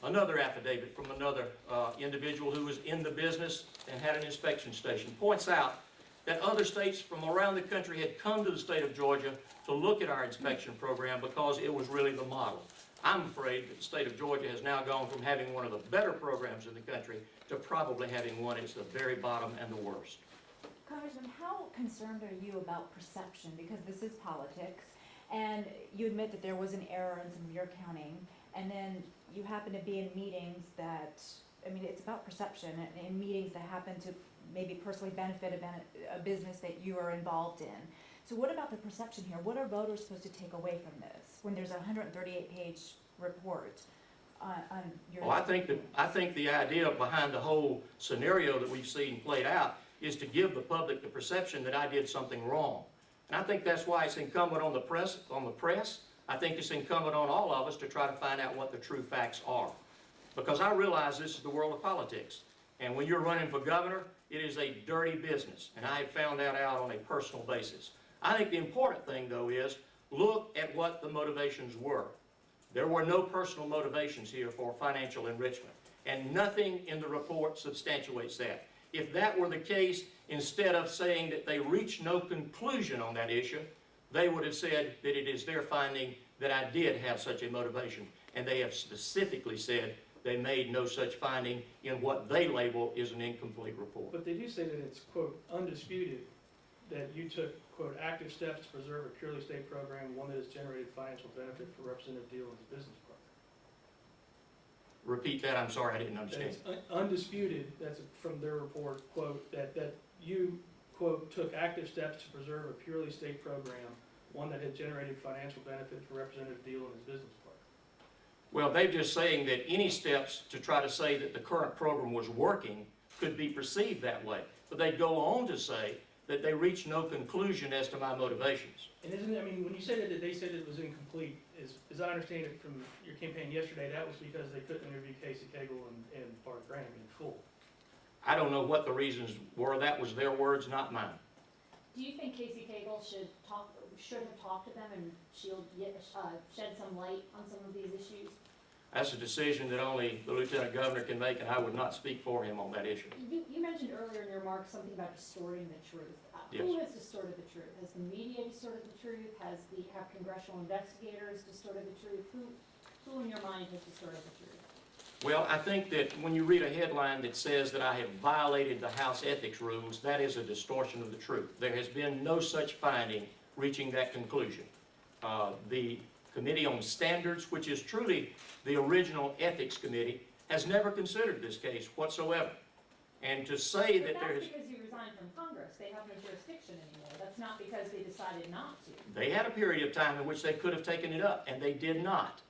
Another affidavit from another individual who was in the business and had an inspection station points out that other states from around the country had come to the state of Georgia to look at our inspection program because it was really the model. I'm afraid that the state of Georgia has now gone from having one of the better programs in the country to probably having one that's the very bottom and the worst. Congressman, how concerned are you about perception? Because this is politics, and you admit that there was an error in some of your counting, and then you happen to be in meetings that, I mean, it's about perception, and in meetings that happen to maybe personally benefit a business that you are involved in. So what about the perception here? What are voters supposed to take away from this when there's a 138-page report on your... Well, I think the idea behind the whole scenario that we've seen played out is to give the public the perception that I did something wrong. And I think that's why it's incumbent on the press. I think it's incumbent on all of us to try to find out what the true facts are. Because I realize this is the world of politics. And when you're running for governor, it is a dirty business. And I have found that out on a personal basis. I think the important thing, though, is look at what the motivations were. There were no personal motivations here for financial enrichment. And nothing in the report substantiates that. If that were the case, instead of saying that they reached no conclusion on that issue, they would have said that it is their finding that I did have such a motivation. And they have specifically said they made no such finding in what they label is an incomplete report. But they do say that it's, quote, undisputed that you took, quote, active steps to preserve a purely state program, one that has generated financial benefit for Representative Diehl and his business partner. Repeat that, I'm sorry, I didn't understand. It's undisputed, that's from their report, quote, that you, quote, took active steps to preserve a purely state program, one that had generated financial benefit for Representative Diehl and his business partner. Well, they're just saying that any steps to try to say that the current program was working could be perceived that way. But they go on to say that they reached no conclusion as to my motivations. And isn't it, I mean, when you say that they said it was incomplete, as I understand it from your campaign yesterday, that was because they couldn't interview Casey Cagle and Bart Graham in full. I don't know what the reasons were. That was their words, not mine. Do you think Casey Cagle should have talked to them and shed some light on some of these issues? That's a decision that only the Lieutenant Governor can make, and I would not speak for him on that issue. You mentioned earlier in your remarks something about distorting the truth. Yes. Who has distorted the truth? Has the media distorted the truth? Have congressional investigators distorted the truth? Who in your mind has distorted the truth? Well, I think that when you read a headline that says that I have violated the House ethics rules, that is a distortion of the truth. There has been no such finding reaching that conclusion. The Committee on Standards, which is truly the original ethics committee, has never considered this case whatsoever. And to say that there is... That's because you resigned from Congress. They have no jurisdiction anymore. That's not because they decided not to. They had a period of time in which they could have taken it up, and they did not.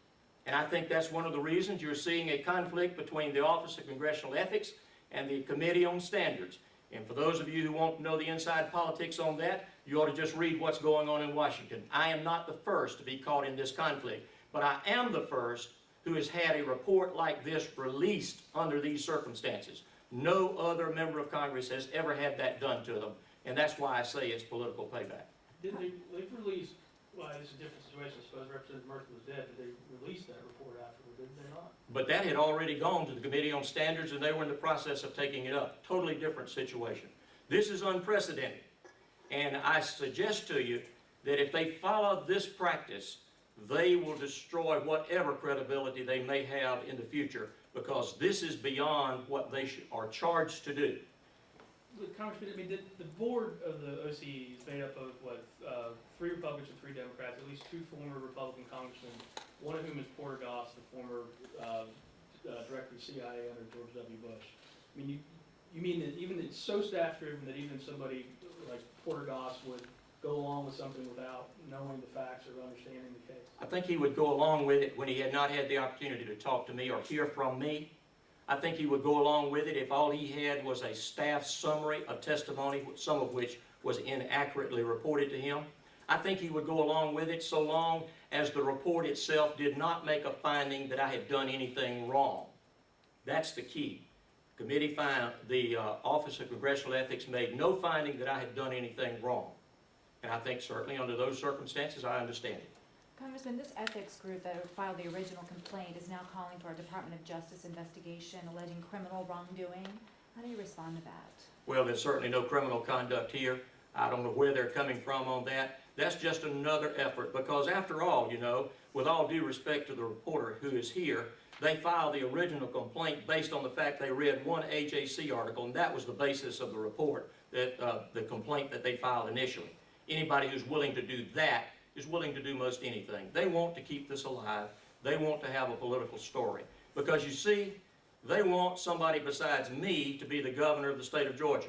And I think that's one of the reasons you're seeing a conflict between the Office of Congressional Ethics and the Committee on Standards. And for those of you who want to know the inside politics on that, you ought to just read what's going on in Washington. I am not the first to be caught in this conflict, but I am the first who has had a report like this released under these circumstances. No other member of Congress has ever had that done to them, and that's why I say it's political payback. Did they've released, well, it's a different situation, I suppose Representative Murphy was dead, did they release that report afterward, did they not? But that had already gone to the Committee on Standards, and they were in the process of taking it up. Totally different situation. This is unprecedented, and I suggest to you that if they follow this practice, they will destroy whatever credibility they may have in the future, because this is beyond what they are charged to do. Congressman, I mean, the board of the OCE is made up of, what, 3 Republicans and 3 Democrats, at least 2 former Republican congressmen, one of whom is Porter Goss, the former director of CIA under George W. Bush. I mean, you mean that even it's so staff-driven that even somebody like Porter Goss would go along with something without knowing the facts or understanding the case? I think he would go along with it when he had not had the opportunity to talk to me or hear from me. I think he would go along with it if all he had was a staff summary of testimony, some of which was inaccurately reported to him. I think he would go along with it so long as the report itself did not make a finding that I had done anything wrong. That's the key. The Office of Congressional Ethics made no finding that I had done anything wrong. And I think certainly under those circumstances, I understand it. Congressman, this ethics group that filed the original complaint is now calling for a Department of Justice investigation alleging criminal wrongdoing. How do you respond to that? Well, there's certainly no criminal conduct here. I don't know where they're coming from on that. That's just another effort, because after all, you know, with all due respect to the reporter who is here, they filed the original complaint based on the fact they read one AJC article, and that was the basis of the report, that the complaint that they filed initially. Anybody who's willing to do that is willing to do most anything. They want to keep this alive. They want to have a political story. Because you see, they want somebody besides me to be the governor of the state of Georgia.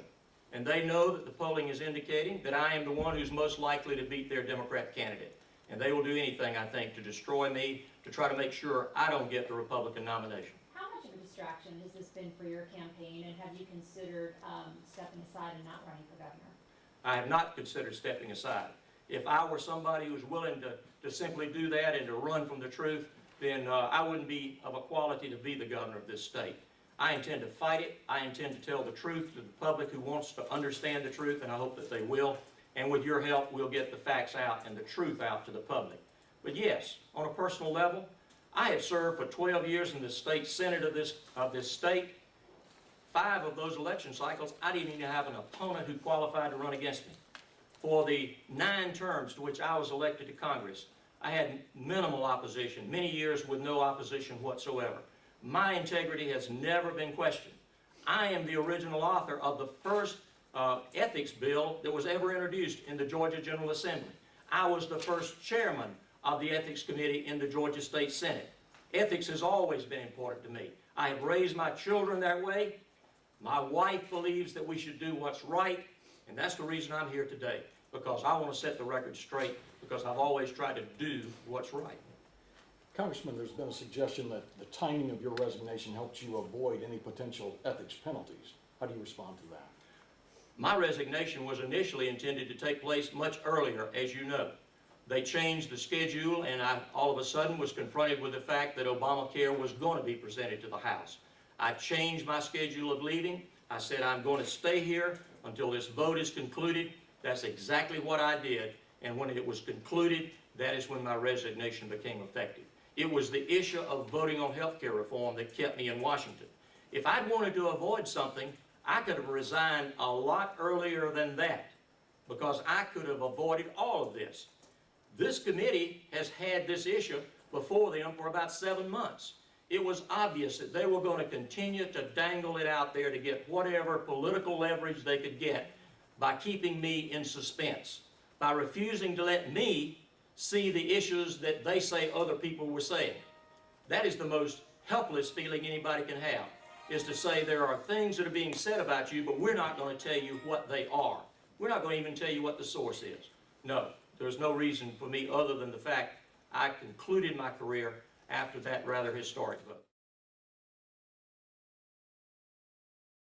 And they know that the polling is indicating that I am the one who's most likely to beat their Democrat candidate. And they will do anything, I think, to destroy me, to try to make sure I don't get the Republican nomination. How much of a distraction has this been for your campaign, and have you considered stepping aside and not running for governor? I have not considered stepping aside. If I were somebody who was willing to simply do that and to run from the truth, then I wouldn't be of a quality to be the governor of this state. I intend to fight it. I intend to tell the truth to the public who wants to understand the truth, and I hope that they will. And with your help, we'll get the facts out and the truth out to the public. But yes, on a personal level, I have served for 12 years in the state senate of this state. 5 of those election cycles, I didn't even have an opponent who qualified to run against me. For the 9 terms to which I was elected to Congress, I had minimal opposition, many years with no opposition whatsoever. My integrity has never been questioned. I am the original author of the first ethics bill that was ever introduced in the Georgia General Assembly. I was the first chairman of the Ethics Committee in the Georgia State Senate. Ethics has always been important to me. I have raised my children that way. My wife believes that we should do what's right, and that's the reason I'm here today, because I want to set the record straight, because I've always tried to do what's right. Congressman, there's been a suggestion that the timing of your resignation helped you avoid any potential ethics penalties. How do you respond to that? My resignation was initially intended to take place much earlier, as you know. They changed the schedule, and I all of a sudden was confronted with the fact that Obamacare was going to be presented to the House. I changed my schedule of leaving. I said I'm going to stay here until this vote is concluded. That's exactly what I did, and when it was concluded, that is when my resignation became effective. It was the issue of voting on health care reform that kept me in Washington. If I'd wanted to avoid something, I could have resigned a lot earlier than that, because I could have avoided all of this. This committee has had this issue before them for about 7 months. It was obvious that they were going to continue to dangle it out there to get whatever political leverage they could get by keeping me in suspense, by refusing to let me see the issues that they say other people were saying. That is the most helpless feeling anybody can have, is to say there are things that are being said about you, but we're not going to tell you what they are. We're not going to even tell you what the source is. No, there's no reason for me other than the fact I concluded my career after that rather historic vote.